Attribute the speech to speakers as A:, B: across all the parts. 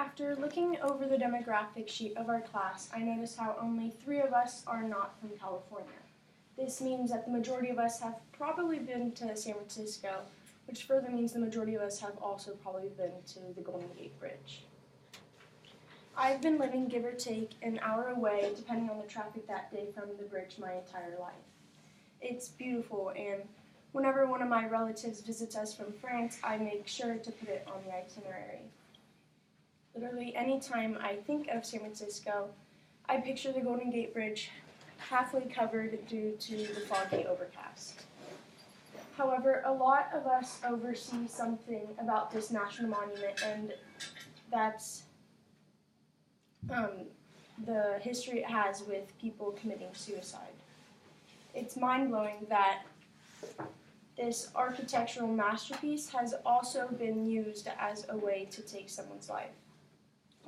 A: After looking over the demographic sheet of our class, I noticed how only 3 of us are not from California. This means that the majority of us have probably been to San Francisco, which further means the majority of us have also probably been to the Golden Gate Bridge. I've been living give or take an hour away, depending on the traffic that day, from the bridge my entire life. It's beautiful, and whenever one of my relatives visits us from France, I make sure to put it on the itinerary. Literally any time I think of San Francisco, I picture the Golden Gate Bridge halfway covered due to the foggy overcast. However, a lot of us oversee something about this national monument, and that's the history it has with people committing suicide. It's mind-blowing that this architectural masterpiece has also been used as a way to take someone's life.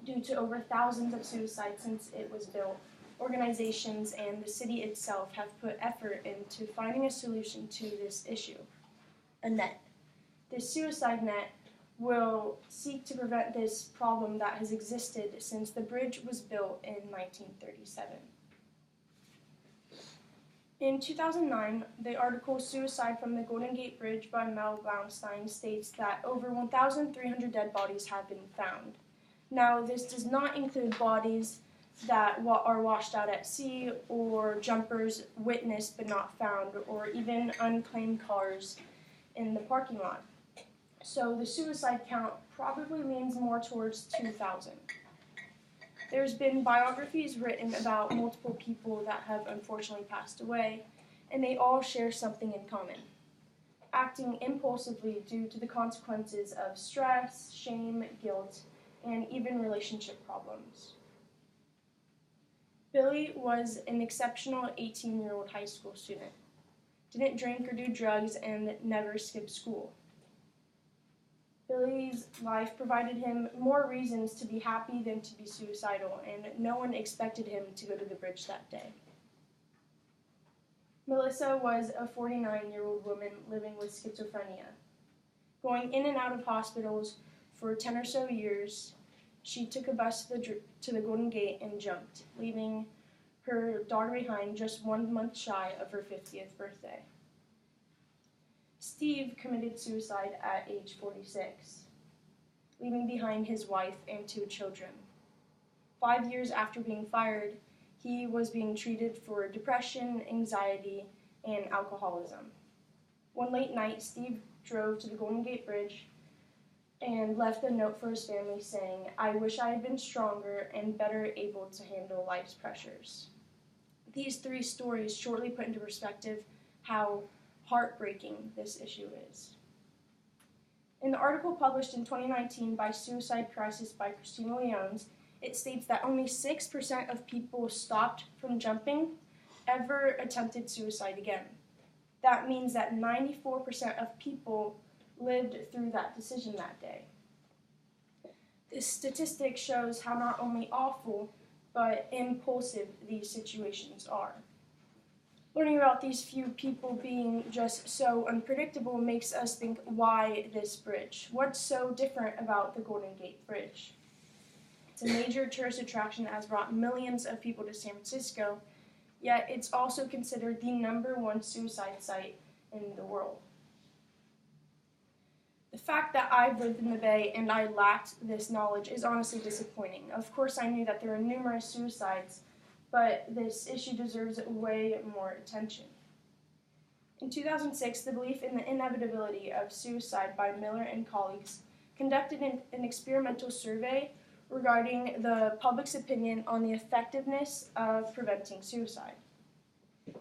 A: Due to over thousands of suicides since it was built, organizations and the city itself have put effort into finding a solution to this issue, a net. This suicide net will seek to prevent this problem that has existed since the bridge was built in 1937. In 2009, the article Suicide from the Golden Gate Bridge by Mel Blaustein states that over 1,300 dead bodies have been found. Now, this does not include bodies that are washed out at sea, or jumpers witnessed but not found, or even unclaimed cars in the parking lot. So the suicide count probably leans more towards 2,000. There's been biographies written about multiple people that have unfortunately passed away, and they all share something in common: acting impulsively due to the consequences of stress, shame, guilt, and even relationship problems. Billy was an exceptional 18-year-old high school student, didn't drink or do drugs, and never skipped school. Billy's life provided him more reasons to be happy than to be suicidal, and no one expected him to go to the bridge that day. Melissa was a 49-year-old woman living with schizophrenia. Going in and out of hospitals for 10 or so years, she took a bus to the Golden Gate and jumped, leaving her daughter behind just 1 month shy of her 50th birthday. Steve committed suicide at age 46, leaving behind his wife and 2 children. 5 years after being fired, he was being treated for depression, anxiety, and alcoholism. One late night, Steve drove to the Golden Gate Bridge and left a note for his family saying, "I wish I had been stronger and better able to handle life's pressures." These 3 stories shortly put into perspective how heartbreaking this issue is. In the article published in 2019 by Suicide Crisis by Christina Leones, it states that only 6% of people stopped from jumping ever attempted suicide again. That means that 94% of people lived through that decision that day. This statistic shows how not only awful, but impulsive these situations are. Learning about these few people being just so unpredictable makes us think, why this bridge? What's so different about the Golden Gate Bridge? It's a major tourist attraction that has brought millions of people to San Francisco, yet it's also considered the #1 suicide site in the world. The fact that I've lived in the Bay and I lacked this knowledge is honestly disappointing. Of course, I knew that there were numerous suicides, but this issue deserves way more attention. In 2006, the belief in the inevitability of suicide by Miller and colleagues conducted an experimental survey regarding the public's opinion on the effectiveness of preventing suicide.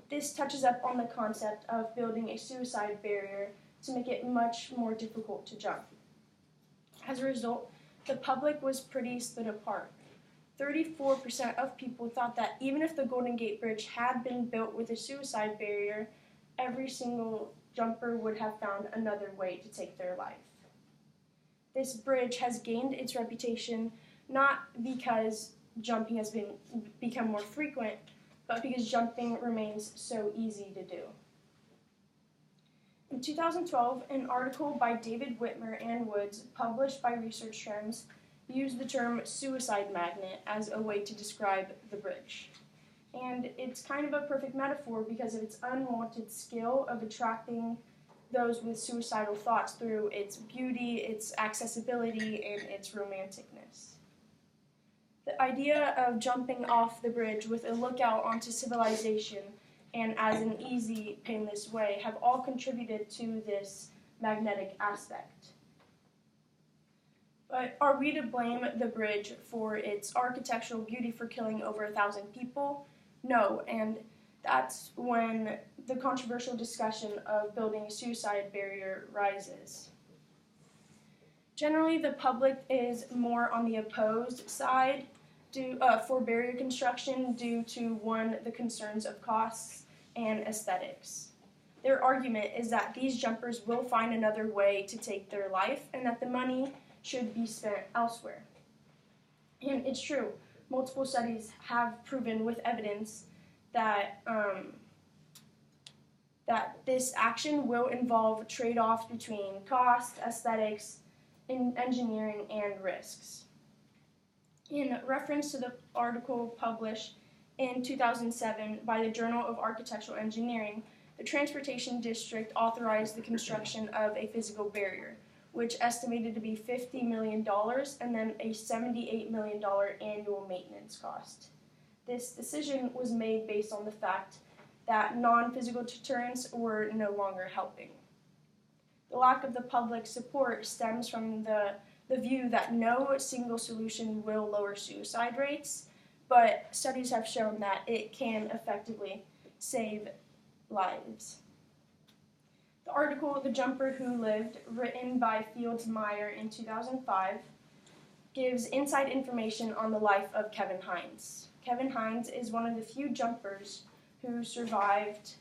A: This touches up on the concept of building a suicide barrier to make it much more difficult to jump. As a result, the public was pretty split apart. 34% of people thought that even if the Golden Gate Bridge had been built with a suicide barrier, every single jumper would have found another way to take their life. This bridge has gained its reputation not because jumping has become more frequent, but because jumping remains so easy to do. In 2012, an article by David Whitmer and Woods, published by Research Trends, used the term suicide magnet as a way to describe the bridge. And it's kind of a perfect metaphor because of its unwanted skill of attracting those with suicidal thoughts through its beauty, its accessibility, and its romanticness. The idea of jumping off the bridge with a lookout onto civilization and as an easy, painless way have all contributed to this magnetic aspect. But are we to blame the bridge for its architectural beauty for killing over 1,000 people? No, and that's when the controversial discussion of building a suicide barrier rises. Generally, the public is more on the opposed side for barrier construction due to, one, the concerns of costs and aesthetics. Their argument is that these jumpers will find another way to take their life and that the money should be spent elsewhere. And it's true. Multiple studies have proven with evidence that that this action will involve trade-offs between cost, aesthetics, engineering, and risks. In reference to the article published in 2007 by the Journal of Architectural Engineering, the Transportation District authorized the construction of a physical barrier, which estimated to be $50 million and then a $78 million annual maintenance cost. This decision was made based on the fact that non-physical deterrents were no longer helping. The lack of the public support stems from the view that no single solution will lower suicide rates, but studies have shown that it can effectively save lives. The article, The Jumper Who Lived, written by Fields Meyer in 2005, gives inside information on the life of Kevin Hines. Kevin Hines is one of the few jumpers who survived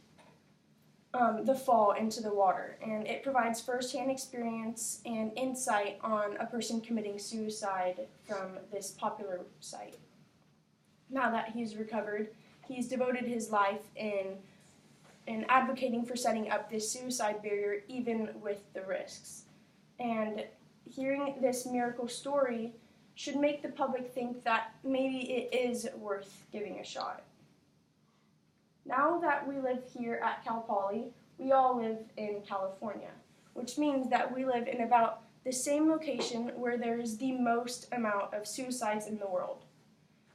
A: the fall into the water, and it provides first-hand experience and insight on a person committing suicide from this popular site. Now that he's recovered, he's devoted his life in advocating for setting up this suicide barrier even with the risks. And hearing this miracle story should make the public think that maybe it is worth giving a shot. Now that we live here at Cal Poly, we all live in California, which means that we live in about the same location where there is the most amount of suicides in the world.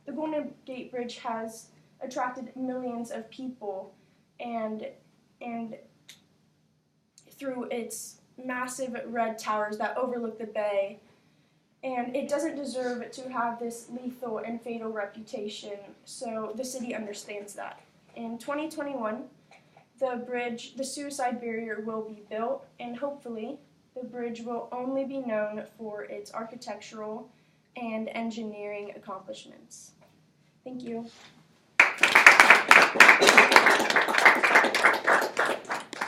A: The Golden Gate Bridge has attracted millions of people and through its massive red towers that overlook the bay, and it doesn't deserve to have this lethal and fatal reputation, so the city understands that. In 2021, the suicide barrier will be built, and hopefully the bridge will only be known for its architectural and engineering accomplishments. Thank you.